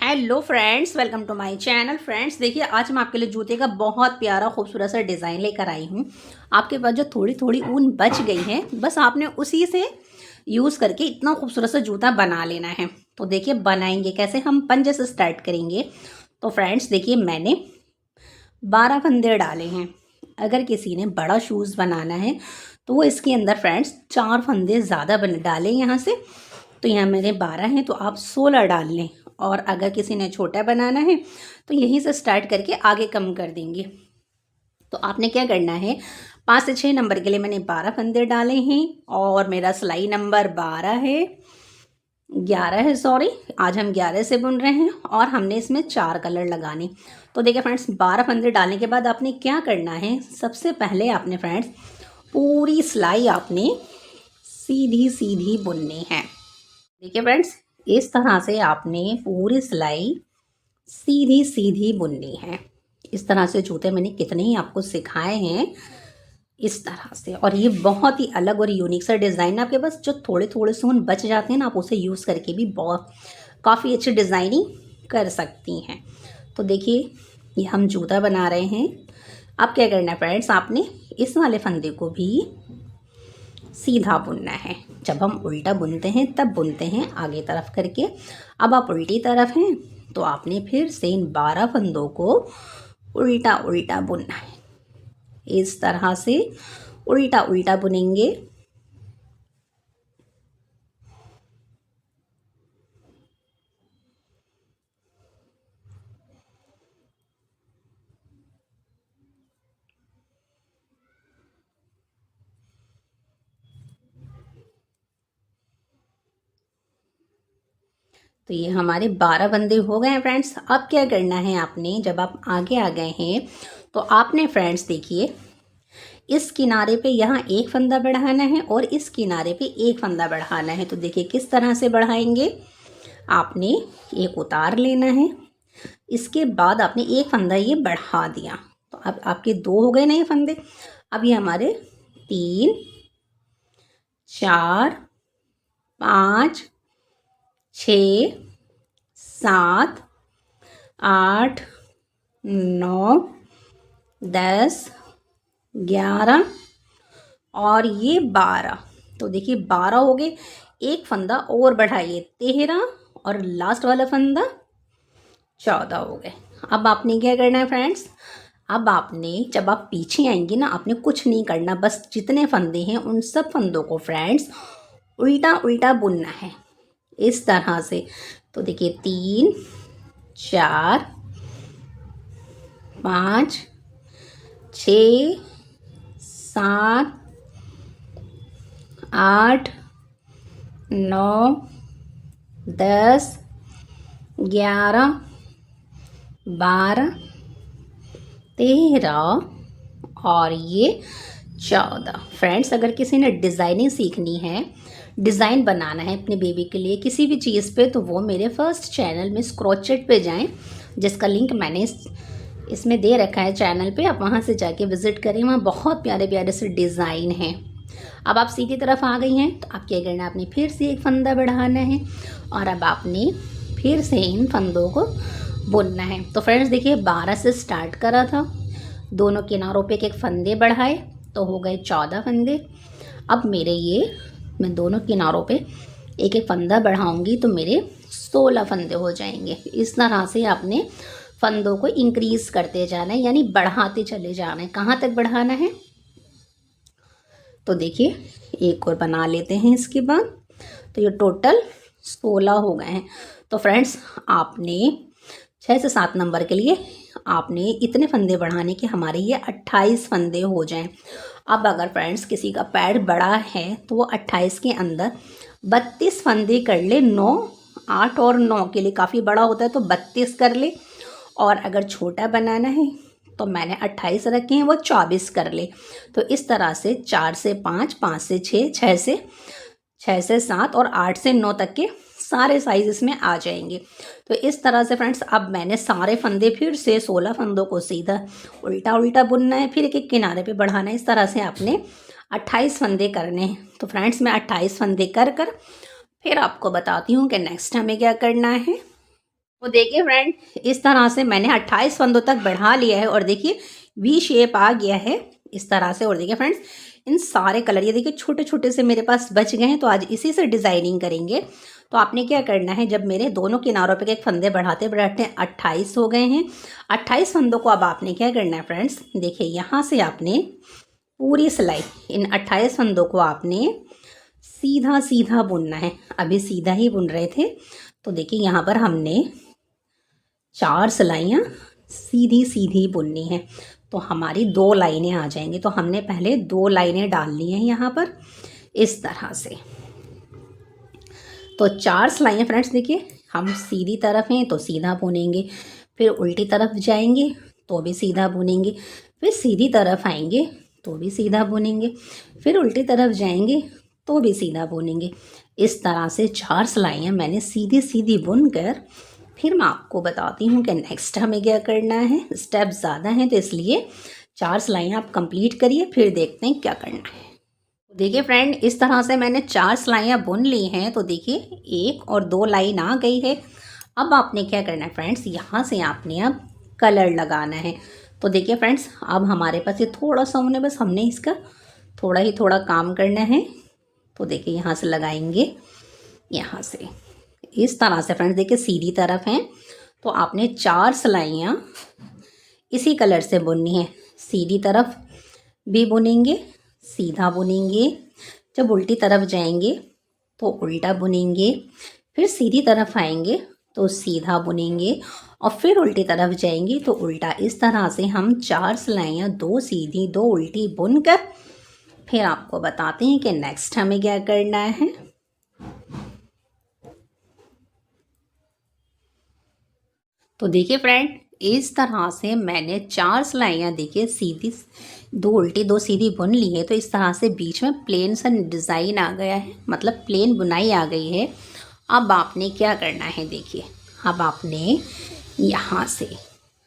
Hello friends, welcome to my channel. Friends देखिए, आज मैं आपके लिए जूते का बहुत प्यारा खूबसूरत सा डिज़ाइन लेकर आई हूँ। आपके पास जो थोड़ी थोड़ी ऊन बच गई है, बस आपने उसी से यूज़ करके इतना खूबसूरत सा जूता बना लेना है। तो देखिए बनाएंगे कैसे, हम पंजे से स्टार्ट करेंगे। तो फ्रेंड्स देखिए, मैंने 12 फंदे डाले हैं। अगर किसी ने बड़ा शूज़ बनाना है तो वो इसके अंदर फ्रेंड्स 4 फंदे ज़्यादा डालें यहाँ से। तो यहाँ मेरे 12 हैं, तो आप 16 डाल लें। और अगर किसी ने छोटा बनाना है तो यहीं से स्टार्ट करके आगे कम कर देंगे। तो आपने क्या करना है, 5 से 6 नंबर के लिए मैंने 12 फंदे डाले हैं और मेरा सिलाई नंबर 11 है सॉरी। आज हम 11 से बुन रहे हैं और हमने इसमें 4 कलर लगाने। तो देखिए फ्रेंड्स, 12 फंदे डालने के बाद आपने क्या करना है, सबसे पहले आपने फ्रेंड्स पूरी सिलाई आपने सीधी सीधी बुननी है। देखिए फ्रेंड्स, इस तरह से आपने पूरी सिलाई सीधी सीधी बुननी है। इस तरह से जूते मैंने कितने ही आपको सिखाए हैं इस तरह से। और ये बहुत ही अलग और यूनिक सा डिज़ाइन है। आपके पास जो थोड़े थोड़े से ऊन बच जाते हैं ना, आप उसे यूज़ करके भी बहुत काफ़ी अच्छी डिज़ाइनिंग कर सकती हैं। तो देखिए, ये हम जूता बना रहे हैं। अब क्या करना है फ्रेंड्स, आपने इस वाले फंदे को भी सीधा बुनना है। जब हम उल्टा बुनते हैं तब बुनते हैं आगे तरफ करके। अब आप उल्टी तरफ हैं तो आपने फिर से इन 12 फंदों को उल्टा उल्टा बुनना है। इस तरह से उल्टा उल्टा बुनेंगे। तो ये हमारे 12 फंदे हो गए हैं फ्रेंड्स। अब क्या करना है आपने, जब आप आगे आ गए हैं तो आपने फ्रेंड्स देखिए, इस किनारे पे यहाँ एक फंदा बढ़ाना है और इस किनारे पे एक फंदा बढ़ाना है। तो देखिए किस तरह से बढ़ाएंगे, आपने एक उतार लेना है, इसके बाद आपने एक फंदा ये बढ़ा दिया। तो अब आपके 2 हो गए ना ये फंदे। अब ये हमारे 3 4 5 6 7 8 9 10 11 और ये 12। तो देखिए 12 हो गए। एक फंदा और बढ़ाइए, 13 और लास्ट वाला फंदा 14 हो गए। अब आपने क्या करना है फ्रेंड्स, अब आपने जब आप पीछे आएंगे ना, आपने कुछ नहीं करना, बस जितने फंदे हैं उन सब फंदों को फ्रेंड्स उल्टा उल्टा बुनना है इस तरह से। तो देखिए 3 4 5 6 7 8 9 10 11 12 13 और ये 14। फ्रेंड्स, अगर किसी ने डिज़ाइनिंग सीखनी है, डिज़ाइन बनाना है अपने बेबी के लिए किसी भी चीज़ पे, तो वो मेरे फर्स्ट चैनल में स्क्रॉचेट पे जाएं, जिसका लिंक मैंने इसमें दे रखा है चैनल पे। आप वहाँ से जाके विज़िट करें, वहाँ बहुत प्यारे प्यारे से डिज़ाइन हैं। अब आप सीधी तरफ आ गई हैं तो आप क्या करना है, आपने फिर से एक फंदा बढ़ाना है और अब आपने फिर से इन फंदों को बुनना है। तो फ्रेंड्स देखिए, 12 से स्टार्ट करा था, दोनों किनारों पे एक एक फंदे बढ़ाए तो हो गए 14 फंदे। अब मेरे ये मैं दोनों किनारों पे एक एक फंदा बढ़ाऊंगी तो मेरे 16 फंदे हो जाएंगे। इस तरह से आपने फंदों को इंक्रीज़ करते जाना है, यानी बढ़ाते चले जाना है। कहाँ तक बढ़ाना है, तो देखिए एक और बना लेते हैं इसके बाद। तो ये टोटल 16 हो गए हैं। तो फ्रेंड्स, आपने 6 से 7 नंबर के लिए आपने इतने फंदे बढ़ाने के हमारे ये 28 फंदे हो जाएं। अब अगर फ्रेंड्स किसी का पैड बड़ा है तो वो 28 के अंदर 32 फंदे कर ले। 9, 8 और 9 के लिए काफ़ी बड़ा होता है तो 32 कर ले, और अगर छोटा बनाना है तो मैंने 28 रखे हैं, वो 24 कर ले। तो इस तरह से 4 से 5, 5 से 6, 6 से 7 और 8 से 9 तक के सारे साइज इसमें आ जाएंगे। तो इस तरह से फ्रेंड्स अब मैंने सारे फंदे फिर से 16 फंदों को सीधा उल्टा उल्टा बुनना है, फिर एक एक किनारे पे बढ़ाना है। इस तरह से आपने 28 फंदे करने हैं। तो फ्रेंड्स मैं 28 फंदे कर फिर आपको बताती हूँ कि नेक्स्ट हमें क्या करना है। तो देखिए फ्रेंड, इस तरह से मैंने 28 फंदों तक बढ़ा लिया है और देखिए वी शेप आ गया है इस तरह से। और देखिए फ्रेंड्स, इन सारे कलर ये देखिए छोटे छोटे से मेरे पास बच गए हैं, तो आज इसी से डिज़ाइनिंग करेंगे। तो आपने क्या करना है, जब मेरे दोनों किनारों पे एक फंदे बढ़ाते बढ़ाते 28 हो गए हैं, 28 फंदों को अब आपने क्या करना है फ्रेंड्स, देखिए यहाँ से आपने पूरी सिलाई इन 28 फंदों को आपने सीधा सीधा बुनना है। अभी सीधा ही बुन रहे थे, तो देखिए यहाँ पर हमने 4 सिलाइयाँ सीधी सीधी बुननी है, तो हमारी 2 लाइनें आ जाएंगी। तो हमने पहले 2 लाइनें डालनी है यहाँ पर इस तरह से। तो 4 सिलाइयाँ फ्रेंड्स, देखिए हम सीधी तरफ हैं तो सीधा बुनेंगे, फिर उल्टी तरफ जाएंगे तो भी सीधा बुनेंगे, फिर सीधी तरफ आएंगे तो भी सीधा बुनेंगे, फिर उल्टी तरफ जाएंगे तो भी सीधा बुनेंगे। इस तरह से 4 सिलाइयाँ मैंने सीधी सीधी बुन कर फिर मैं आपको बताती हूँ कि नेक्स्ट हमें क्या करना है। स्टेप ज़्यादा हैं तो इसलिए 4 सिलाइयाँ आप कंप्लीट करिए, फिर देखते हैं क्या करना है। देखिए फ्रेंड, इस तरह से मैंने 4 सिलाइयाँ बुन ली हैं, तो देखिए 1 और 2 लाइन आ गई है। अब आपने क्या करना है फ्रेंड्स, यहाँ से आपने अब कलर लगाना है। तो देखिए फ्रेंड्स, अब हमारे पास ये थोड़ा सा होने, बस हमने इसका थोड़ा काम करना है। तो देखिए यहाँ से लगाएंगे, यहाँ से इस तरह से फ्रेंड्स, देखिए सीधी तरफ हैं तो आपने 4 सिलाइयाँ इसी कलर से बुननी है। सीधी तरफ भी बुनेंगे, सीधा बुनेंगे, जब उल्टी तरफ जाएंगे तो उल्टा बुनेंगे, फिर सीधी तरफ आएंगे तो सीधा बुनेंगे, और फिर उल्टी तरफ जाएंगे तो उल्टा। इस तरह से हम 4 सिलाइयाँ 2 सीधी 2 उल्टी बुनकर फिर आपको बताते हैं कि नेक्स्ट हमें क्या करना है। तो देखिए फ्रेंड, इस तरह से मैंने 4 सिलाइयाँ देखिए सीधी 2 उल्टी 2 सीधी बुन ली है। तो इस तरह से बीच में प्लेन सा डिज़ाइन आ गया है, मतलब प्लेन बुनाई आ गई है। अब आपने क्या करना है, देखिए अब आपने यहाँ से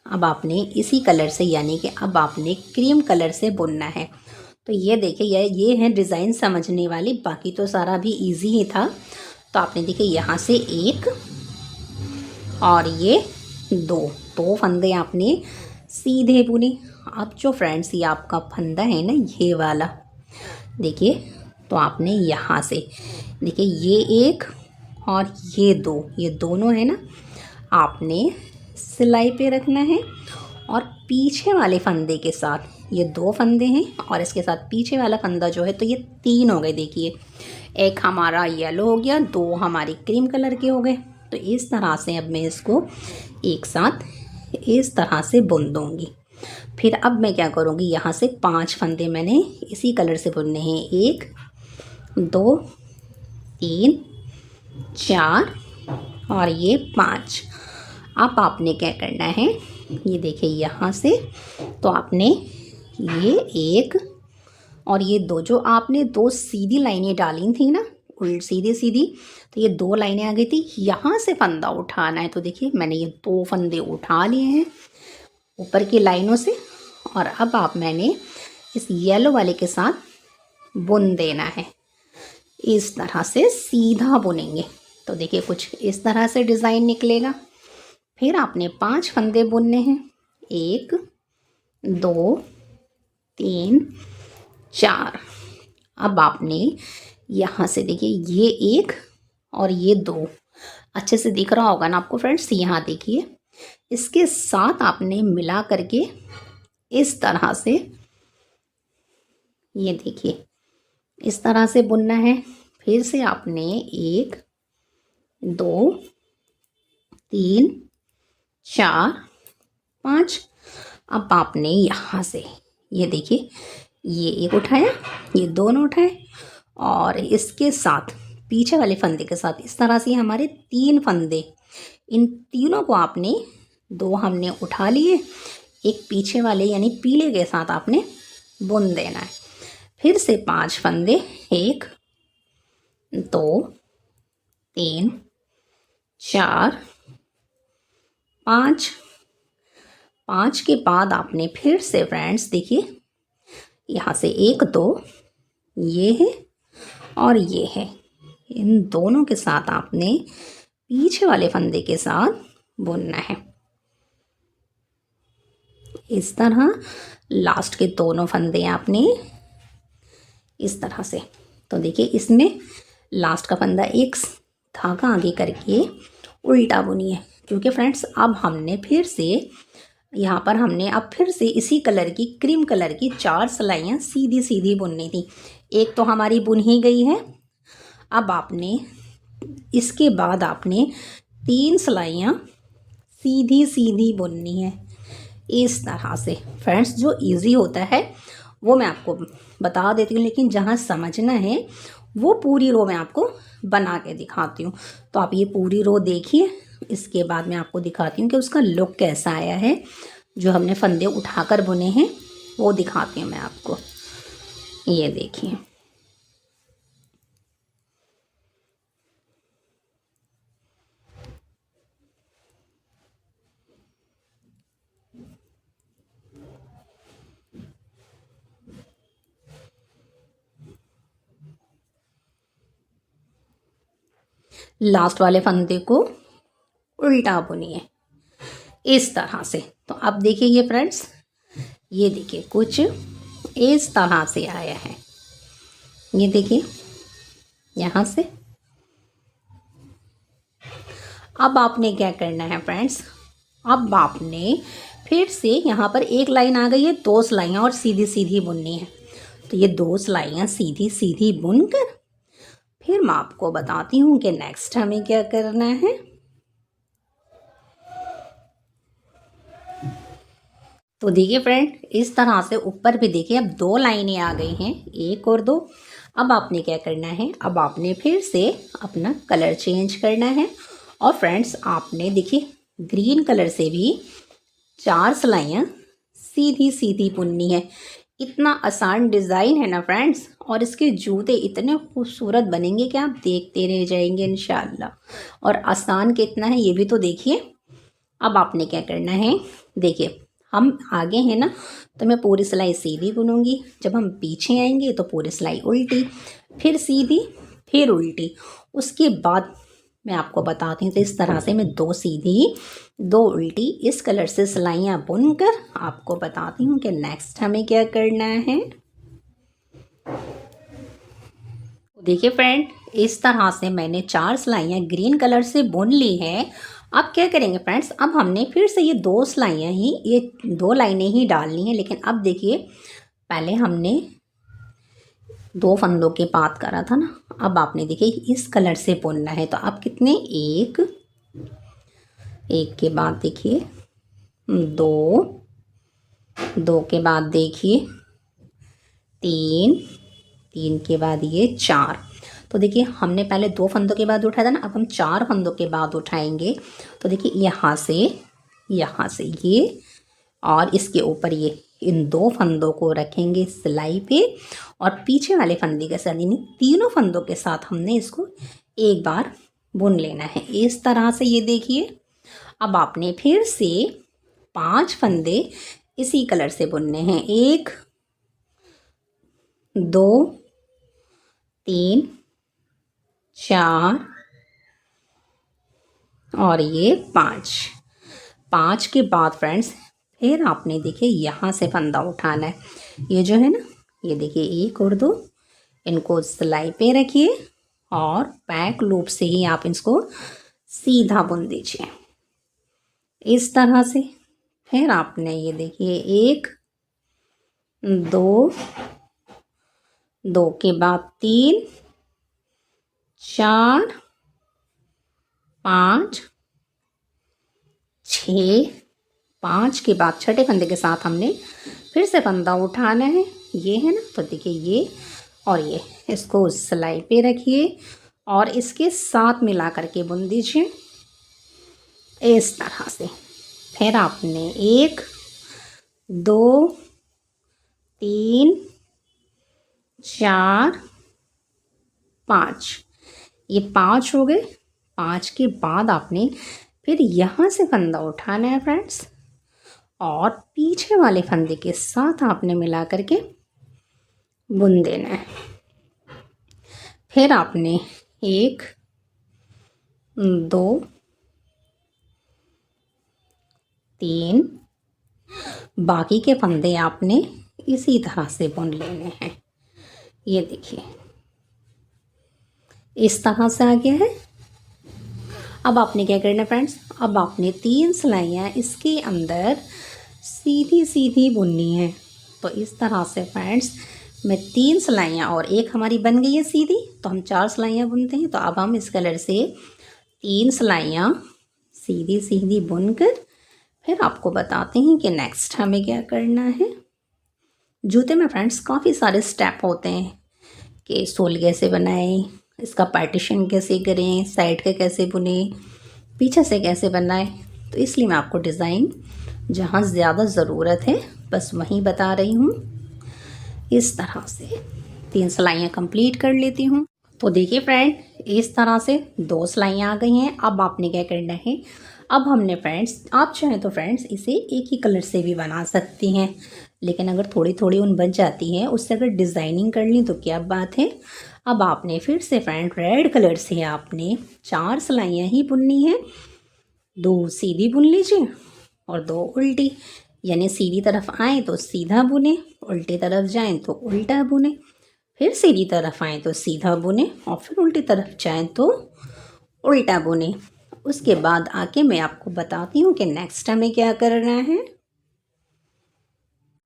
अब आपने इसी कलर से, यानी कि अब आपने क्रीम कलर से बुनना है। तो ये देखिए ये है डिज़ाइन समझने वाली, बाकी तो सारा भी इजी ही था। तो आपने देखिए यहाँ से 1 और ये 2 फंदे आपने सीधे बुने। अब जो फ्रेंड्स ये आपका फंदा है ना, ये वाला देखिए, तो आपने यहाँ से देखिए ये 1 और ये 2, ये दोनों है ना, आपने सिलाई पे रखना है। और पीछे वाले फंदे के साथ ये 2 फंदे हैं और इसके साथ पीछे वाला फंदा जो है, तो ये 3 हो गए। देखिए एक हमारा येलो हो गया, 2 हमारी क्रीम कलर के हो गए। तो इस तरह से अब मैं इसको एक साथ इस तरह से बुन दूँगी। फिर अब मैं क्या करूँगी, यहाँ से 5 फंदे मैंने इसी कलर से बुनने हैं। 1 2 3 4 और ये 5। अब आपने क्या करना है, ये देखिए यहाँ से, तो आपने ये 1 और ये 2, जो आपने 2 सीधी लाइनें डाली थी ना, सीधी सीधी, तो ये 2 लाइनें आ गई थी। यहाँ से फंदा उठाना है। तो देखिए मैंने ये 2 फंदे उठा लिए हैं ऊपर की लाइनों से, और अब मैंने इस येलो वाले के साथ बुन देना है। इस तरह से सीधा बुनेंगे तो देखिए कुछ इस तरह से डिज़ाइन निकलेगा। फिर आपने 5 फंदे बुनने हैं, 1 2 3 4। अब आपने यहाँ से देखिए ये 1 और ये 2 अच्छे से दिख रहा होगा ना आपको फ्रेंड्स। यहाँ देखिए इसके साथ आपने मिला करके इस तरह से, ये देखिए इस तरह से बुनना है। फिर से आपने 1 2 3 4 5। अब आपने यहाँ से ये देखिए ये एक उठाया, ये दोनों उठाए, और इसके साथ पीछे वाले फंदे के साथ इस तरह से हमारे 3 फंदे, इन तीनों को आपने 2 हमने उठा लिए, एक पीछे वाले यानी पीले के साथ आपने बुन देना है। फिर से 5 फंदे, 1 2 3 4 5। 5 के बाद आपने फिर से फ्रेंड्स देखिए, यहाँ से 1 2 ये है और ये है, इन दोनों के साथ आपने पीछे वाले फंदे के साथ बुनना है। इस तरह लास्ट के दोनों फंदे आपने इस तरह से, तो देखिए इसमें लास्ट का फंदा एक धागा आगे करके उल्टा बुनिए, क्योंकि फ्रेंड्स अब हमने फिर से यहाँ पर हमने अब फिर से इसी कलर की क्रीम कलर की 4 सिलाइयाँ सीधी सीधी बुननी थी। एक तो हमारी बुन ही गई है, अब आपने इसके बाद आपने 3 सिलाइयाँ सीधी सीधी बुननी है इस तरह से। फ्रेंड्स जो इजी होता है वो मैं आपको बता देती हूँ, लेकिन जहाँ समझना है वो पूरी रो मैं आपको बना के दिखाती हूँ। तो आप ये पूरी रो देखिए, इसके बाद मैं आपको दिखाती हूँ कि उसका लुक कैसा आया है। जो हमने फंदे उठाकर बुने हैं वो दिखाती हूँ मैं आपको। ये देखिए, लास्ट वाले फंदे को उल्टा बुनिए इस तरह से। तो अब देखिए ये फ्रेंड्स, ये देखिए कुछ इस तरह से आया है। ये देखिए यहाँ से। अब आपने क्या करना है फ्रेंड्स, अब आपने फिर से यहाँ पर एक लाइन आ गई है, 2 सिलाइयाँ और सीधी सीधी बुननी है। तो ये 2 सिलाइयाँ सीधी सीधी बुनकर फिर मैं आपको बताती हूँ कि नेक्स्ट हमें क्या करना है। तो देखिए फ्रेंड, इस तरह से ऊपर भी देखिए अब 2 लाइनें आ गई हैं, 1 और 2। अब आपने क्या करना है, अब आपने फिर से अपना कलर चेंज करना है। और फ्रेंड्स आपने देखिए ग्रीन कलर से भी 4 सिलाइयाँ सीधी सीधी बुननी है। इतना आसान डिज़ाइन है ना फ्रेंड्स, और इसके जूते इतने खूबसूरत बनेंगे कि आप देखते रह जाएंगे इंशाल्लाह। और आसान कितना है ये भी तो देखिए। अब आपने क्या करना है, देखिए हम आगे हैं ना, तो मैं पूरी सिलाई सीधी बुनूंगी, जब हम पीछे आएंगे तो पूरी सिलाई उल्टी, फिर सीधी, फिर उल्टी। उसके बाद मैं आपको बताती हूँ। तो इस तरह से मैं 2 सीधी 2 उल्टी इस कलर से सिलाइयाँ बुनकर आपको बताती हूँ कि नेक्स्ट हमें क्या करना है। देखिए फ्रेंड, इस तरह से मैंने 4 सिलाइयाँ ग्रीन कलर से बुन ली है। अब क्या करेंगे फ्रेंड्स, अब हमने फिर से ये 2 सिलाइयाँ ही, ये 2 लाइनें ही डालनी है। लेकिन अब देखिए पहले हमने 2 फंदों के बाद करा था ना, अब आपने देखिए इस कलर से बुनना है। तो आप कितने, एक के बाद देखिए 2, 2 के बाद देखिए 3, 3 के बाद ये 4। तो देखिए हमने पहले 2 फंदों के बाद उठाया था ना, अब हम 4 फंदों के बाद उठाएंगे। तो देखिए यहाँ से ये, और इसके ऊपर ये, इन 2 फंदों को रखेंगे सिलाई पे, और पीछे वाले फंदे के साथ यानी तीनों फंदों के साथ हमने इसको एक बार बुन लेना है इस तरह से। ये देखिए अब आपने फिर से 5 फंदे इसी कलर से बुनने हैं, 1 2 3 4 और ये 5 के बाद फ्रेंड्स फिर आपने देखिए यहाँ से फंदा उठाना है। ये जो है ना, ये देखिए 1 और 2, इनको सिलाई पे रखिए और बैक लूप से ही आप इसको सीधा बुन दीजिए इस तरह से। फिर आपने ये देखिए 1 2, 2 के बाद 3 4 5 6, 5 के बाद छठे फंदे के साथ हमने फिर से फंदा उठाना है ये है ना, तो देखिए ये और ये, इसको सिलाई पे रखिए और इसके साथ मिला करके बुन दीजिए इस तरह से। फिर आपने 1 2 3 4 5, ये 5 हो गए। 5 के बाद आपने फिर यहाँ से फंदा उठाना है फ्रेंड्स, और पीछे वाले फंदे के साथ आपने मिला करके बुन देना है। फिर आपने 1 2 3, बाकी के फंदे आपने इसी तरह से बुन लेने हैं। ये देखिए इस तरह से आ गया है। अब आपने क्या करना है फ्रेंड्स, अब आपने 3 सिलाइयाँ इसके अंदर सीधी सीधी बुननी है। तो इस तरह से फ्रेंड्स मैं 3 सिलाइयाँ, और एक हमारी बन गई है सीधी, तो हम 4 सिलाइयाँ बुनते हैं। तो अब हम इस कलर से 3 सिलाइयाँ सीधी सीधी बुनकर फिर आपको बताते हैं कि नेक्स्ट हमें क्या करना है। जूते में फ्रेंड्स काफ़ी सारे स्टेप होते हैं कि सोल कैसे बनाएं, इसका पार्टीशन कैसे करें, साइड का कैसे बुने, पीछे से कैसे बनाएं। तो इसलिए मैं आपको डिज़ाइन जहाँ ज़्यादा ज़रूरत है बस वहीं बता रही हूँ। इस तरह से 3 सिलाइयाँ कंप्लीट कर लेती हूँ। तो देखिए फ्रेंड इस तरह से 2 सिलाइयाँ आ गई हैं। अब आपने क्या करना है, अब हमने फ्रेंड्स, आप चाहें तो फ्रेंड्स इसे एक ही कलर से भी बना सकती हैं, लेकिन अगर थोड़ी थोड़ी ऊन बच जाती है उससे अगर डिज़ाइनिंग कर ली तो क्या बात है। अब आपने फिर से फ्रेंड रेड कलर से आपने 4 सिलाइयाँ ही बुननी है। 2 सीधी बुन लीजिए और 2 उल्टी, यानी सीधी तरफ आए तो सीधा बुने, उल्टी तरफ जाएं तो उल्टा बुने, फिर सीधी तरफ आए तो सीधा बुने और फिर उल्टी तरफ जाएं तो उल्टा बुने। उसके बाद आके मैं आपको बताती हूँ कि नेक्स्ट हमें क्या करना है।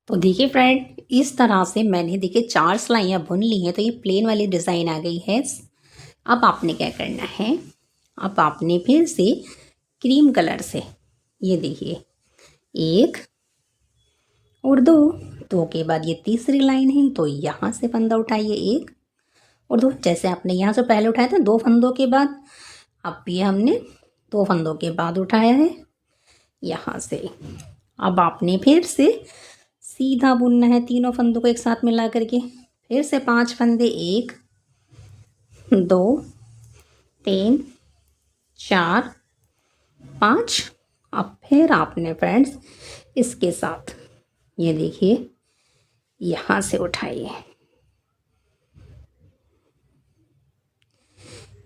तो देखिए फ्रेंड इस तरह से मैंने देखिए 4 सिलाइयाँ बुन ली हैं, तो ये प्लेन वाली डिज़ाइन आ गई है। अब आपने क्या करना है, अब आपने फिर से क्रीम कलर से, ये देखिए 1 और 2 के बाद ये तीसरी लाइन है, तो यहाँ से फंदा उठाइए 1 और 2, जैसे आपने यहाँ से पहले उठाया था 2 फंदों के बाद, अब ये हमने 2 फंदों के बाद उठाया है यहाँ से। अब आपने फिर से सीधा बुनना है तीनों फंदों को एक साथ मिला करके, फिर से 5 फंदे, 1 2 3 4 5। अब फिर आपने फ्रेंड्स इसके साथ ये देखिए यहाँ से उठाइए,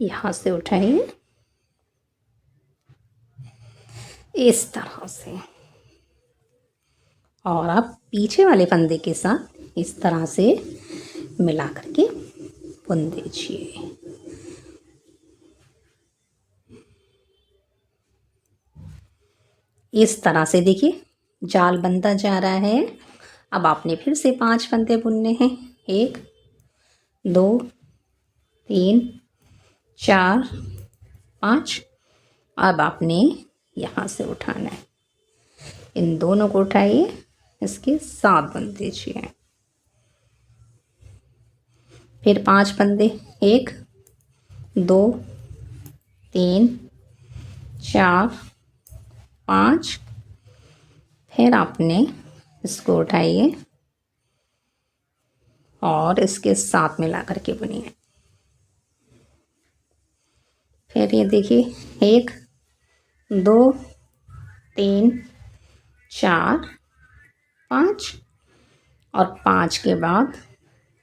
यहाँ से उठाइए इस तरह से, और आप पीछे वाले फंदे के साथ इस तरह से मिला करके बुन दीजिए। इस तरह से देखिए जाल बनता जा रहा है। अब आपने फिर से 5 फंदे बुनने हैं, 1 2 3 4 5। अब आपने यहाँ से उठाना है, इन दोनों को उठाइए, इसके साथ बुन दीजिए। फिर 5 फंदे, 1 2 3 4 5। फिर आपने इसको उठाइए और इसके साथ मिला करके बुनिए। फिर ये देखिए 1 2 3 4 5, और 5 के बाद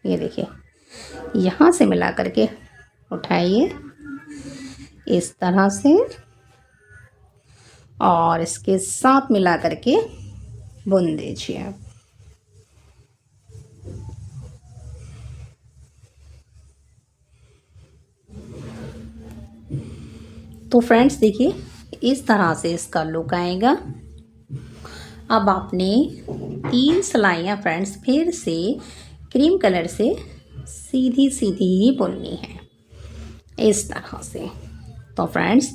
ये देखिए यहाँ से मिला करके उठाइए इस तरह से, और इसके साथ मिला करके बुन दीजिए। तो फ्रेंड्स देखिए इस तरह से इसका लुक आएगा। अब आपने 3 सिलाइयाँ फ्रेंड्स फिर से क्रीम कलर से सीधी सीधी ही बुननी है इस तरह से। तो फ्रेंड्स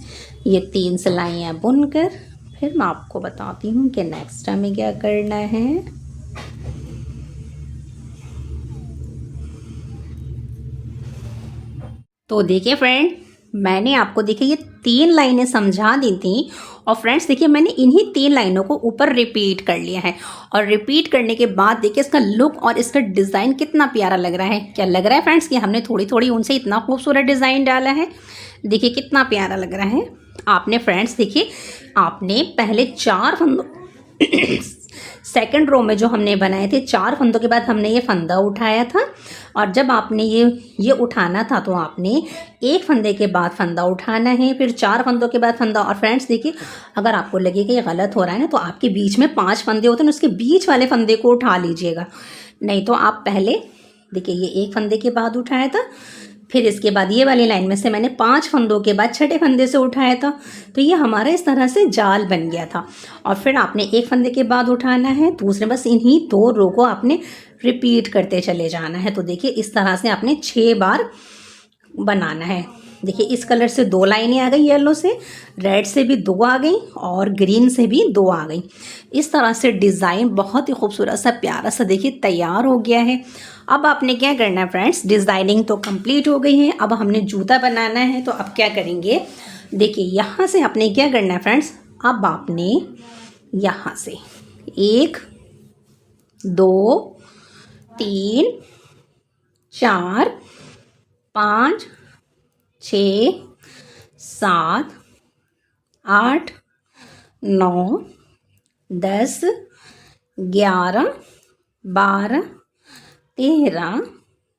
ये 3 सिलाइयाँ बुनकर फिर मैं आपको बताती हूँ कि नेक्स्ट हमें क्या करना है। तो देखिए फ्रेंड, मैंने आपको देखिए ये 3 लाइनें समझा दी थी और फ्रेंड्स देखिए मैंने इन्हीं 3 लाइनों को ऊपर रिपीट कर लिया है। और रिपीट करने के बाद देखिए इसका लुक और इसका डिज़ाइन कितना प्यारा लग रहा है। क्या लग रहा है फ्रेंड्स कि हमने थोड़ी थोड़ी उनसे इतना खूबसूरत डिज़ाइन डाला है। देखिए कितना प्यारा लग रहा है। आपने फ्रेंड्स देखिए आपने पहले 4 फंदों सेकंड रो में जो हमने बनाए थे 4 फंदों के बाद हमने ये फंदा उठाया था। और जब आपने ये उठाना था तो आपने एक फंदे के बाद फंदा उठाना है, फिर 4 फंदों के बाद फंदा। और फ्रेंड्स देखिए अगर आपको लगे कि ये गलत हो रहा है ना, तो आपके बीच में 5 फंदे होते हैं, उसके बीच वाले फंदे को उठा लीजिएगा। नहीं तो आप पहले देखिए ये एक फंदे के बाद उठाया था, फिर इसके बाद ये वाली लाइन में से मैंने 5 फंदों के बाद छठे फंदे से उठाया था। तो ये हमारा इस तरह से जाल बन गया था। और फिर आपने एक फंदे के बाद उठाना है, दूसरे बस इन्हीं 2 रो को आपने रिपीट करते चले जाना है। तो देखिए इस तरह से आपने 6 बार बनाना है। देखिए इस कलर से 2 लाइनें आ गई, येलो से, रेड से भी 2 आ गई और ग्रीन से भी 2 आ गई। इस तरह से डिज़ाइन बहुत ही खूबसूरत सा प्यारा सा देखिए तैयार हो गया है। अब आपने क्या करना है फ्रेंड्स, डिज़ाइनिंग तो कंप्लीट हो गई है, अब हमने जूता बनाना है। तो अब क्या करेंगे, देखिए यहाँ से आपने क्या करना है फ्रेंड्स, अब आपने यहाँ से 1 2 3 4 5 6 7 8 9 10 11 12 13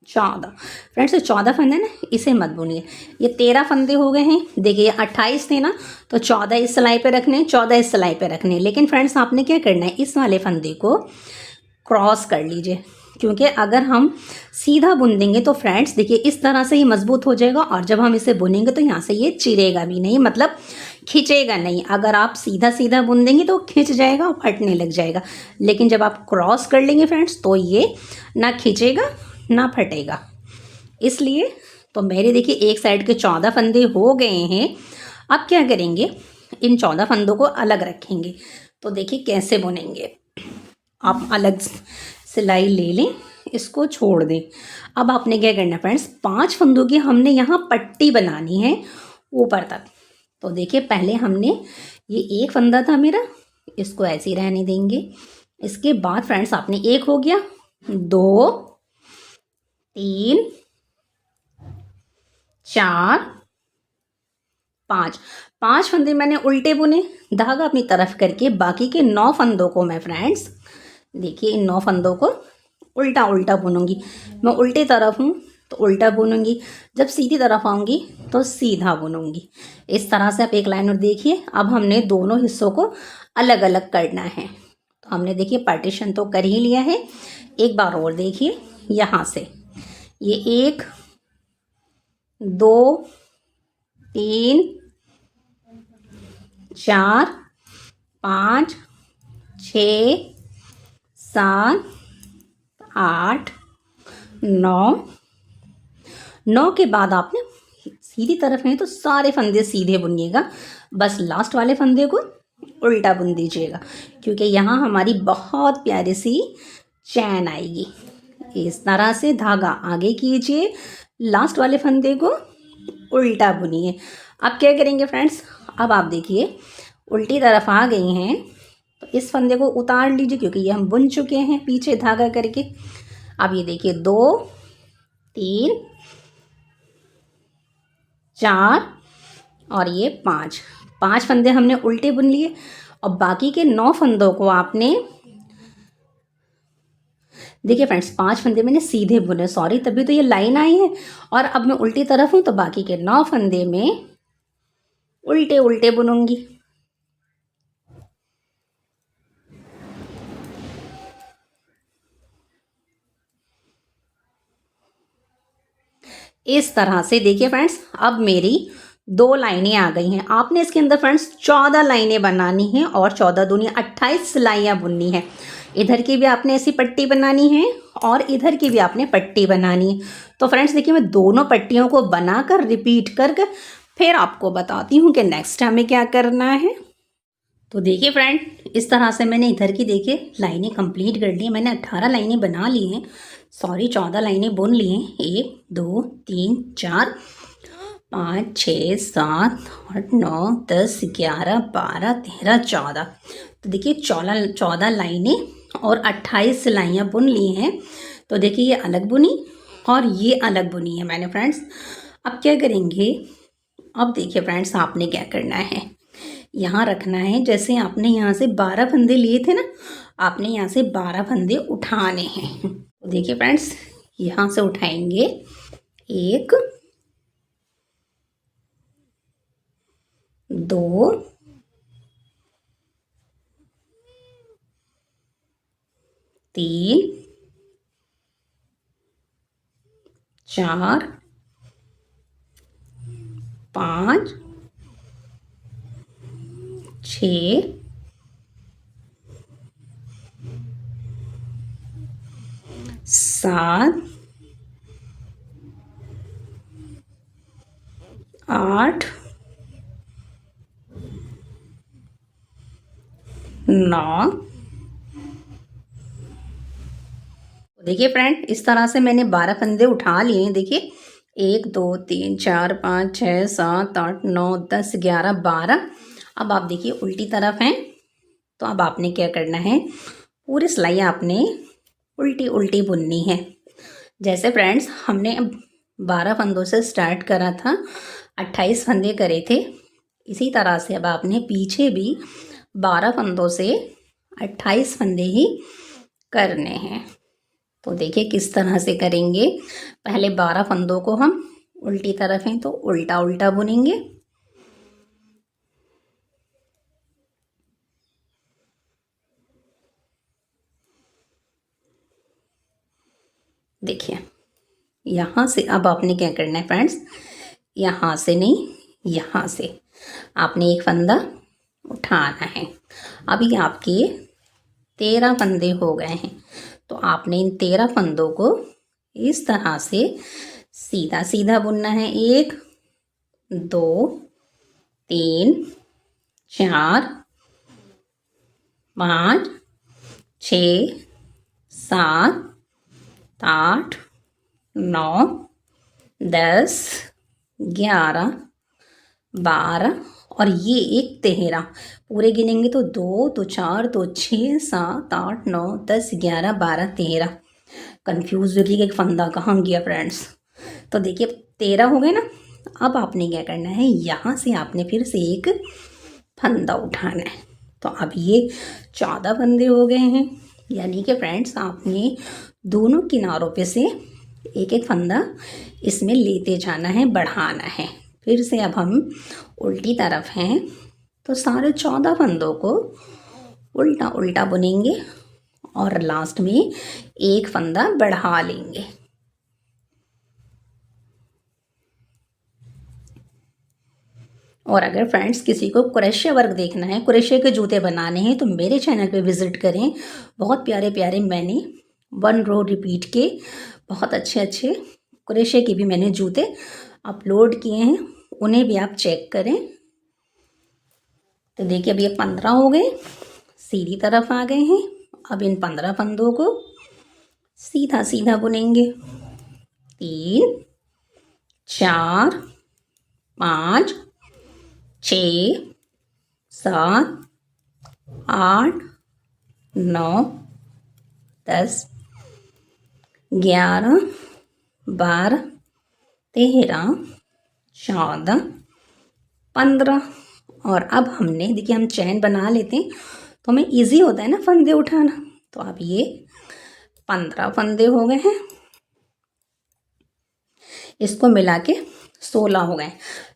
14 फ्रेंड्स, ये 14 फंदे ना, इसे मत बुनिए। ये 13 फंदे हो गए हैं। देखिए ये 28 थे ना, तो 14 इस सिलाई पे रखने, 14 इस सिलाई पे रखने। लेकिन फ्रेंड्स आपने क्या करना है, इस वाले फंदे को क्रॉस कर लीजिए, क्योंकि अगर हम सीधा बुन देंगे तो फ्रेंड्स देखिए इस तरह से ही मजबूत हो जाएगा। और जब हम इसे बुनेंगे तो यहाँ से ये चिरेगा भी नहीं, मतलब खिंचेगा नहीं। अगर आप सीधा सीधा बुन देंगे तो खिंच जाएगा और फटने लग जाएगा। लेकिन जब आप क्रॉस कर लेंगे फ्रेंड्स तो ये ना खिंचेगा ना फटेगा। इसलिए तो मेरे देखिए एक साइड के 14 फंदे हो गए हैं। अब क्या करेंगे, इन 14 फंदों को अलग रखेंगे। तो देखिए कैसे बुनेंगे, आप अलग सिलाई ले लें, इसको छोड़ दें। अब आपने क्या करना है फ्रेंड्स, 5 फंदों की हमने यहाँ पट्टी बनानी है ऊपर तक। तो देखिए पहले हमने ये एक फंदा था मेरा, इसको ऐसे ही रहने देंगे। इसके बाद फ्रेंड्स आपने एक हो गया, 2 3 4 5 5 फंदे मैंने उल्टे बुने, धागा अपनी तरफ करके। बाकी के 9 फंदों को मैं फ्रेंड्स देखिए इन 9 फंदों को उल्टा उल्टा बुनूंगी। मैं उल्टी तरफ हूँ तो उल्टा बुनूंगी, जब सीधी तरफ आऊँगी तो सीधा बुनूंगी। इस तरह से आप एक लाइन और देखिए। अब हमने दोनों हिस्सों को अलग अलग करना है। तो हमने देखिए पार्टीशन तो कर ही लिया है। एक बार और देखिए, यहाँ से ये 1 2 3 4 5 6 7 8 9 के बाद आपने सीधी तरफ है तो सारे फंदे सीधे बुनिएगा, बस लास्ट वाले फंदे को उल्टा बुन दीजिएगा, क्योंकि यहाँ हमारी बहुत प्यारी सी चैन आएगी। इस तरह से धागा आगे कीजिए, लास्ट वाले फंदे को उल्टा बुनिए। अब क्या करेंगे फ्रेंड्स, अब आप देखिए उल्टी तरफ आ गई हैं, तो इस फंदे को उतार लीजिए, क्योंकि ये हम बुन चुके हैं पीछे धागा करके। अब ये देखिए 2 3 4 और ये 5 फंदे हमने उल्टे बुन लिए। और बाकी के 9 फंदों को आपने देखिए फ्रेंड्स 5 फंदे मैंने सीधे बुने, सॉरी, तभी तो ये लाइन आई है। और अब मैं उल्टी तरफ हूँ तो बाकी के 9 फंदे में उल्टे उल्टे बुनूंगी। इस तरह से देखिए फ्रेंड्स, अब मेरी 2 लाइनें आ गई हैं। आपने इसके अंदर फ्रेंड्स 14 लाइनें बनानी हैं और 14 दूनी 28 सिलाइयाँ बुननी है। इधर की भी आपने ऐसी पट्टी बनानी है और इधर की भी आपने पट्टी बनानी है। तो फ्रेंड्स देखिए मैं दोनों पट्टियों को बनाकर रिपीट करके फिर आपको बताती हूँ कि नेक्स्ट हमें क्या करना है। तो देखिए फ्रेंड, इस तरह से मैंने इधर की देखिए लाइनें कंप्लीट कर ली। मैंने 18 लाइनें बना ली हैं, सॉरी 14 लाइनें बुन ली हैं। 1 2 3 4 5 6 7 8 9 10 11 12 13 14। तो देखिए 14 लाइनें और 28 सिलाइयाँ बुन ली हैं। तो देखिए ये अलग बुनी और ये अलग बुनी है मैंने फ्रेंड्स। अब क्या करेंगे, अब देखिए फ्रेंड्स आपने क्या करना है, यहाँ रखना है। जैसे आपने यहाँ से 12 फंदे लिए थे ना, आपने यहाँ से 12 फंदे उठाने हैं। तो देखिए फ्रेंड्स यहाँ से उठाएंगे 1 2 3 4 5 6 7 8 9। देखिए फ्रेंड इस तरह से मैंने 12 फंदे उठा लिए हैं। देखिए 1 2 3 4 5 6 7 8 9 10 11 12। अब आप देखिए उल्टी तरफ हैं। तो अब आपने क्या करना है, पूरी सिलाई आपने उल्टी उल्टी बुननी है। जैसे फ्रेंड्स हमने 12 फंदों से स्टार्ट करा था, 28 फंदे करे थे, इसी तरह से अब आपने पीछे भी 12 फंदों से 28 फंदे ही करने हैं। तो देखिए किस तरह से करेंगे। पहले 12 फंदों को हम उल्टी तरफ हैं तो उल्टा उल्टा बुनेंगे। देखिए यहाँ से अब आपने क्या करना है फ्रेंड्स, यहाँ से नहीं, यहाँ से आपने एक फंदा उठाना है। अभी आपके 13 फंदे हो गए हैं। तो आपने इन 13 फंदों को इस तरह से सीधा सीधा बुनना है। 1 2 3 4 5 6 7 8 9 10 11 12 और ये एक 13। पूरे गिनेंगे तो 2 2 4 2 6 7 8 9 10 11 12 13। कन्फ्यूज होगी कि फंदा कहाँ गया फ्रेंड्स। तो देखिए 13 हो गए ना। अब आपने क्या करना है, यहाँ से आपने फिर से एक फंदा उठाना है। तो अब ये 14 फंदे हो गए हैं। यानी कि फ्रेंड्स आपने दोनों किनारों पे से एक एक फंदा इसमें लेते जाना है, बढ़ाना है। फिर से अब हम उल्टी तरफ हैं तो सारे 14 फंदों को उल्टा उल्टा बुनेंगे और लास्ट में एक फंदा बढ़ा लेंगे। और अगर फ्रेंड्स किसी को क्रोशे वर्क देखना है, क्रोशे के जूते बनाने हैं, तो मेरे चैनल पे विज़िट करें। बहुत प्यारे प्यारे मैंने 1 रो रिपीट के बहुत अच्छे अच्छे क्रोशे के भी मैंने जूते अपलोड किए हैं, उन्हें भी आप चेक करें। तो देखिए अब ये 15 हो गए, सीधी तरफ आ गए हैं। अब इन 15 फंदों को सीधा सीधा बुनेंगे। 3 4 5 6 7 8 9 10 11 12 13 14 15। और अब हमने देखिए हम चैन बना लेते हैं तो हमें इजी होता है ना फंदे उठाना। तो अब ये 15 फंदे हो गए हैं, इसको मिला के 16 हो गए।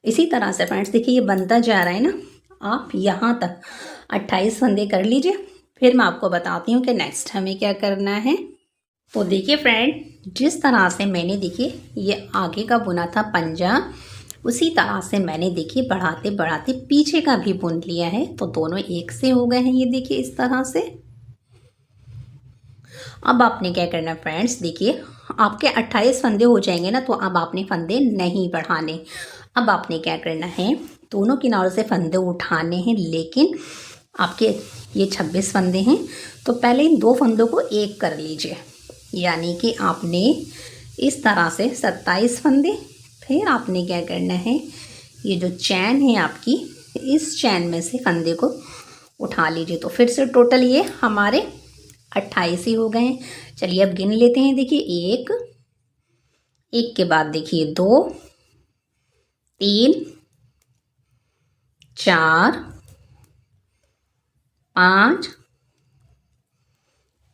इसी तरह से फ्रेंड्स देखिए ये बनता जा रहा है ना। आप यहाँ तक 28 फंदे कर लीजिए, फिर मैं आपको बताती हूँ कि नेक्स्ट हमें क्या करना है। तो देखिए फ्रेंड जिस तरह से मैंने देखिए ये आगे का बुना था पंजा, उसी तरह से मैंने देखिए बढ़ाते बढ़ाते पीछे का भी बुन लिया है। तो दोनों एक से हो गए हैं, ये देखिए इस तरह से। अब आपने क्या करना है फ्रेंड्स, देखिए आपके 28 फंदे हो जाएंगे ना, तो अब आपने फंदे नहीं बढ़ाने। अब आपने क्या करना है, दोनों किनारों से फंदे उठाने हैं, लेकिन आपके ये 26 फंदे हैं तो पहले इन 2 फंदों को एक कर लीजिए। यानी कि आपने इस तरह से 27 फंदे, फिर आपने क्या करना है, ये जो चैन है आपकी, इस चैन में से फंदे को उठा लीजिए। तो फिर से टोटल ये हमारे 28 ही हो गए हैं। चलिए अब गिन लेते हैं। देखिए, एक, एक के बाद देखिए 2, 3, 4, 5,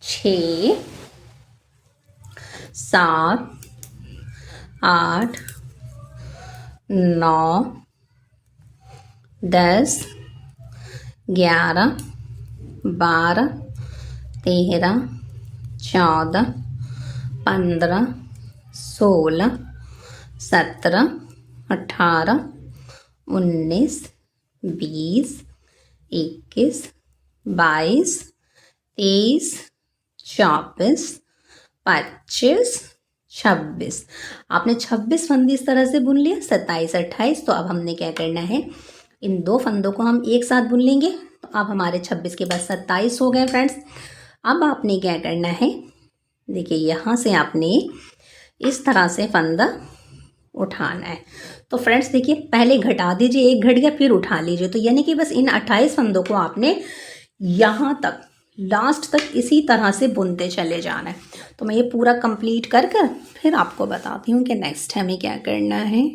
6, 7, 8, 9, 10, 11, 12, 13, 14, 15, 16, 17, 18, 19, 20, 21, 22, 23, 24, 25, 26। आपने 26 फंदे इस तरह से बुन लिए, 27, 28। तो अब हमने क्या करना है, इन दो फंदों को हम एक साथ बुन लेंगे। तो अब हमारे 26 के बाद 27 हो गए फ्रेंड्स। अब आपने क्या करना है, देखिए यहाँ से आपने इस तरह से फंदा उठाना है। तो फ्रेंड्स देखिए, पहले घटा दीजिए, एक घट गया, फिर उठा लीजिए। तो यानी कि बस इन 28 फंदों को आपने यहाँ तक, लास्ट तक इसी तरह से बुनते चले जाना है। तो मैं ये पूरा कंप्लीट कर कर फिर आपको बताती हूँ कि नेक्स्ट हमें क्या करना है।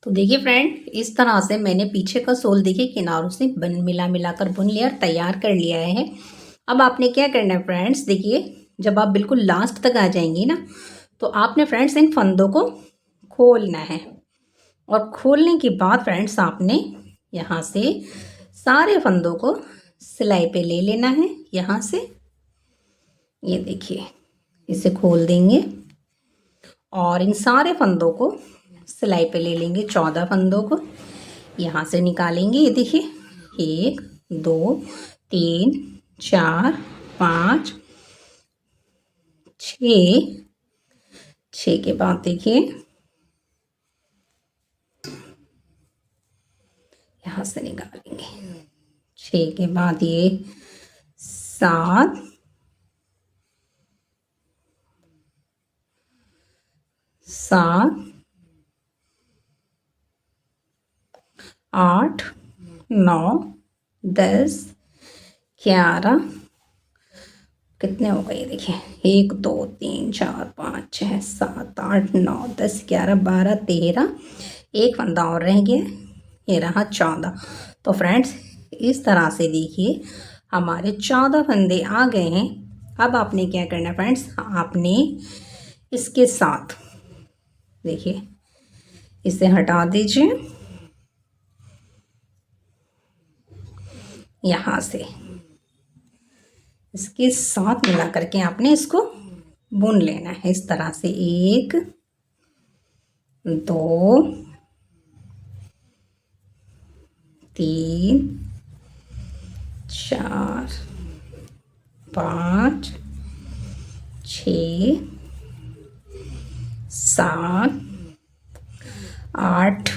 तो देखिए फ्रेंड, इस तरह से मैंने पीछे का सोल देखिए किनारों से मिलाकर बुन लिया और तैयार कर लिया है। अब आपने क्या करना है फ्रेंड्स, देखिए जब आप बिल्कुल लास्ट तक आ जाएंगी ना, तो आपने फ्रेंड्स इन फंदों को खोलना है। और खोलने के बाद फ्रेंड्स आपने यहाँ से सारे फंदों को सिलाई पे ले लेना है। यहाँ से ये देखिए, इसे खोल देंगे और इन सारे फंदों को सिलाई पे ले लेंगे। 14 फंदों को यहाँ से निकालेंगे। ये देखिए, 1, 2, 3, 4, 5, 6, 6 के बाद देखिए यहाँ से निकालेंगे। 6 के बाद ये 7, 7, 8, 9, 10, 11, कितने हो गए देखिए, 1, 2, 3, 4, 5, 6, 7, 8, 9, 10, 11, 12, 13, एक फंदा और रह गया, ये रहा 14। तो फ्रेंड्स इस तरह से देखिए हमारे 14 फंदे आ गए हैं। अब आपने क्या करना है फ्रेंड्स, आपने इसके साथ देखिए इसे हटा दीजिए यहाँ से, इसके साथ मिला करके आपने इसको बुन लेना है इस तरह से। 1, 2, 3, 4, 5, 6, 7, 8,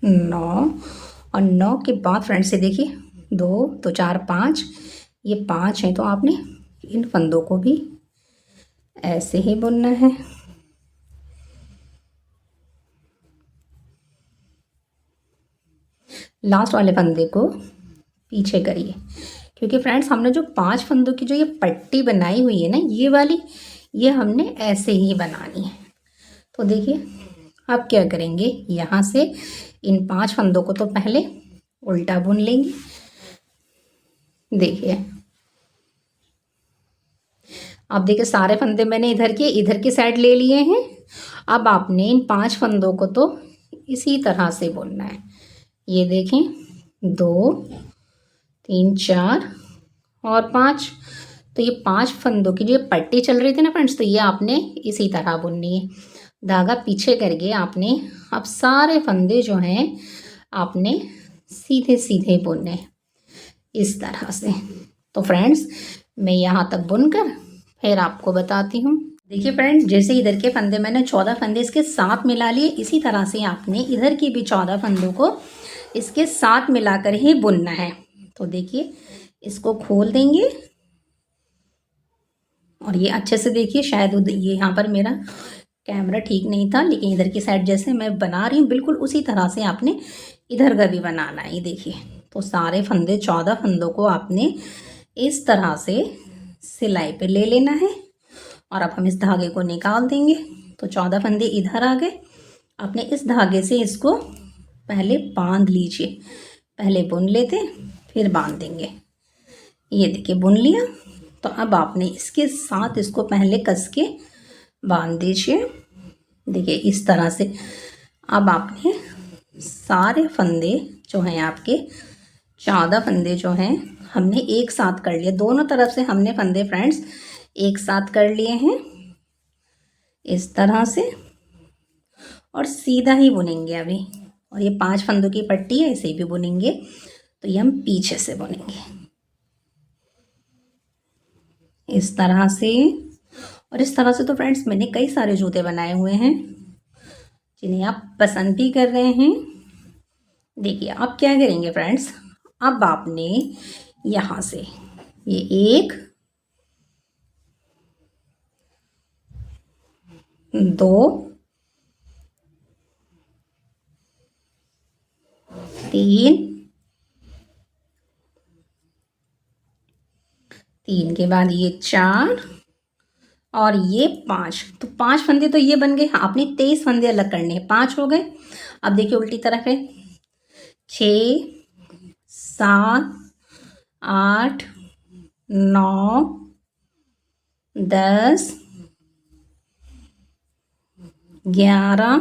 9 और 9 के बाद फ्रेंड्स से देखिए 2 तो 4, 5, ये 5 हैं। तो आपने इन फंदों को भी ऐसे ही बुनना है। लास्ट वाले फंदे को पीछे करिए, क्योंकि फ्रेंड्स हमने जो 5 फंदों की जो ये पट्टी बनाई हुई है ना, ये वाली, ये हमने ऐसे ही बनानी है। तो देखिए अब क्या करेंगे, यहाँ से इन 5 फंदों को तो पहले उल्टा बुन लेंगे। देखिए अब देखिए सारे फंदे मैंने इधर की साइड ले लिए हैं। अब आपने इन 5 फंदों को तो इसी तरह से बुनना है। ये देखें, 2, 3, 4 और 5। तो ये 5 फंदों की जो पट्टी चल रही थी ना फ्रेंड्स, तो ये आपने इसी तरह बुननी है। धागा पीछे करके आपने अब सारे फंदे जो हैं आपने सीधे सीधे बुनने इस तरह से। तो फ्रेंड्स मैं यहाँ तक बुनकर फिर आपको बताती हूँ। देखिए फ्रेंड्स, जैसे इधर के फंदे मैंने 14 फंदे इसके साथ मिला लिए, इसी तरह से आपने इधर की भी 14 फंदों को इसके साथ मिलाकर ही बुनना है। तो देखिए इसको खोल देंगे और ये अच्छे से देखिए, शायद ये यहाँ पर मेरा कैमरा ठीक नहीं था, लेकिन इधर की साइड जैसे मैं बना रही हूँ बिल्कुल उसी तरह से आपने इधर का भी बनाना है। ये देखिए, तो सारे फंदे 14 फंदों को आपने इस तरह से सिलाई पे ले लेना है। और अब हम इस धागे को निकाल देंगे। तो 14 फंदे इधर आ गए। आपने इस धागे से इसको पहले बांध लीजिए, पहले बुन लेते फिर बांध देंगे। ये देखिए बुन लिया। तो अब आपने इसके साथ इसको पहले कस के बांध दीजिए। देखिए इस तरह से। अब आपने सारे फंदे जो हैं आपके 14 फंदे जो हैं हमने एक साथ कर लिए। दोनों तरफ से हमने फंदे फ्रेंड्स एक साथ कर लिए हैं इस तरह से, और सीधा ही बुनेंगे अभी। और ये 5 फंदों की पट्टी है, इसे भी बुनेंगे। तो ये हम पीछे से बुनेंगे इस तरह से। और इस तरह से तो फ्रेंड्स मैंने कई सारे जूते बनाए हुए हैं जिन्हें आप पसंद भी कर रहे हैं। देखिए आप क्या करेंगे फ्रेंड्स, अब आपने यहाँ से ये 1 2 3 के बाद ये 4 और ये 5। तो 5 फंदे तो ये बन गए। आपने 23 फंदे अलग करने हैं। 5 हो गए। अब देखिए उल्टी तरफ है। 6 7 8 9 10 11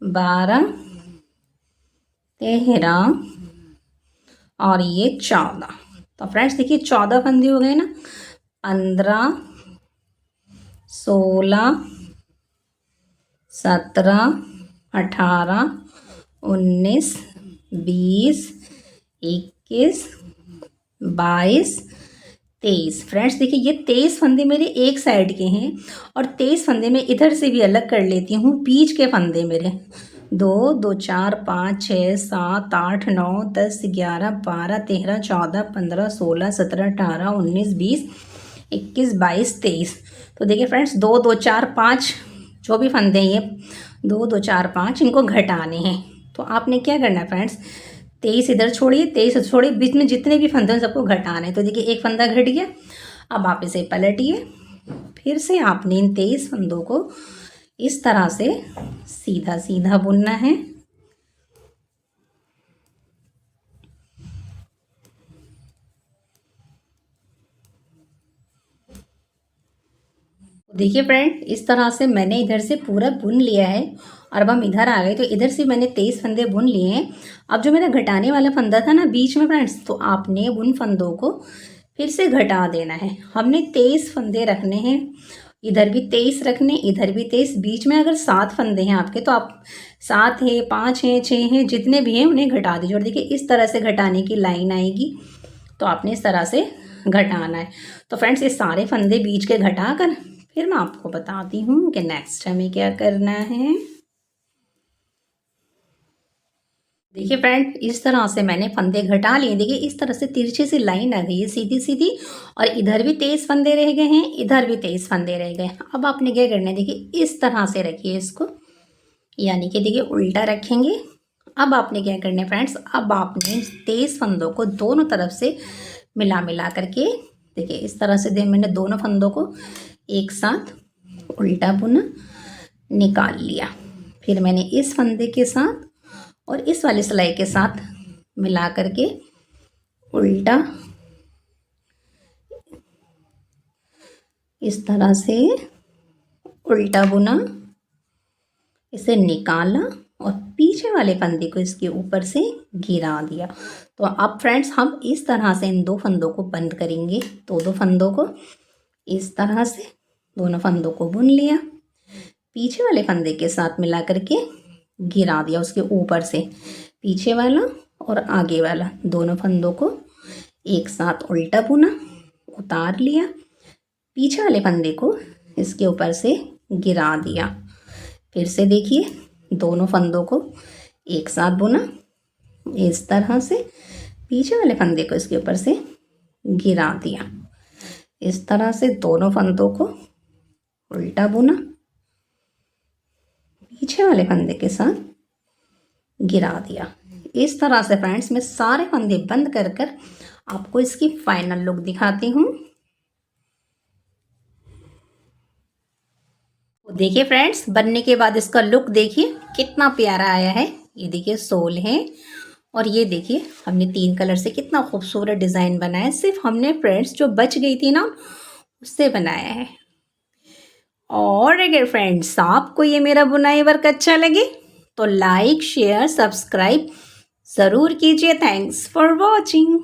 12 13 और ये 14। तो फ्रेंड्स देखिए 14 फंदे हो गए ना। 15 16 17 18 19 20 21 22 23। फ्रेंड्स देखिए ये 23 फंदे मेरे एक साइड के हैं और 23 फंदे मैं इधर से भी अलग कर लेती हूँ। बीच के फंदे मेरे 2 2 4 5 6 7 8 9 10 11 12 13 14 15 16 17 18 19 20 21 22 23। तो देखिए फ्रेंड्स 2 2 4 5 जो भी फंदे हैं ये 2 2 4 5 इनको घटाने हैं। तो आपने क्या करना है फ्रेंड्स, 23 इधर छोड़िए, 23 छोड़िए, बीच में जितने भी फंदे हैं सबको घटाने। तो देखिए एक फंदा घट गया। अब आप इसे पलटिए। फिर से आपने इन 23 फंदों को इस तरह से सीधा सीधा बुनना है। देखिए फ्रेंड इस तरह से मैंने इधर से पूरा बुन लिया है और अब हम इधर आ गए। तो इधर से मैंने 23 फंदे बुन लिए हैं। अब जो मेरा घटाने वाला फंदा था ना बीच में फ्रेंड्स, तो आपने उन फंदों को फिर से घटा देना है। हमने 23 फंदे रखने हैं, इधर भी 23 रखने, इधर भी 23। बीच में अगर 7 फंदे हैं आपके तो आप 7 है 5 है 6 हैं जितने भी हैं उन्हें घटा दीजिए। और देखिए इस तरह से घटाने की लाइन आएगी। तो आपने इस तरह से घटाना है। तो फ्रेंड्स ये सारे फंदे बीच के घटा कर फिर मैं आपको बताती हूँ कि नेक्स्ट हमें क्या करना है। देखिए फ्रेंड इस तरह से मैंने फंदे घटा लिए। देखिए इस तरह से तिरछी सी लाइन आ गई है सीधी सीधी, और इधर भी 23 फंदे रह गए हैं, इधर भी 23 फंदे रह गए। अब आपने क्या करना है, देखिए इस तरह से रखिए इसको, यानी कि देखिए उल्टा रखेंगे। अब आपने क्या करना है फ्रेंड्स, अब आपने 23 फंदों को दोनों तरफ से मिला मिला करके देखिए इस तरह से मैंने दोनों फंदों को एक साथ उल्टा बुना, निकाल लिया। फिर मैंने इस फंदे के साथ और इस वाले सिलाई के साथ मिला करके उल्टा इस तरह से उल्टा बुना, इसे निकाला और पीछे वाले फंदे को इसके ऊपर से गिरा दिया। तो अब फ्रेंड्स हम इस तरह से इन 2 फंदों को बंद करेंगे। तो 2 फंदों को इस तरह से दोनों फंदों को बुन लिया, पीछे वाले फंदे के साथ मिला करके गिरा दिया उसके ऊपर से। पीछे वाला और आगे वाला दोनों फंदों को एक साथ उल्टा बुना, उतार लिया, पीछे वाले फंदे को इसके ऊपर से गिरा दिया। फिर से देखिए दोनों फंदों को एक साथ बुना इस तरह से, पीछे वाले फंदे को इसके ऊपर से गिरा दिया। इस तरह से दोनों फंदों को उल्टा बुना, पीछे वाले फंदे के साथ गिरा दिया। इस तरह से फ्रेंड्स मैं सारे फंदे बंद कर कर आपको इसकी फाइनल लुक दिखाती हूँ। तो देखिए फ्रेंड्स, बनने के बाद इसका लुक देखिए कितना प्यारा आया है। ये देखिए सोल है और ये देखिए हमने 3 कलर से कितना खूबसूरत डिज़ाइन बनाया है। सिर्फ हमने फ्रेंड्स जो बच गई थी ना उससे बनाया है। और अगर फ्रेंड्स आपको ये मेरा बुनाई वर्क अच्छा लगे तो लाइक शेयर सब्सक्राइब ज़रूर कीजिए। Thanks for watching.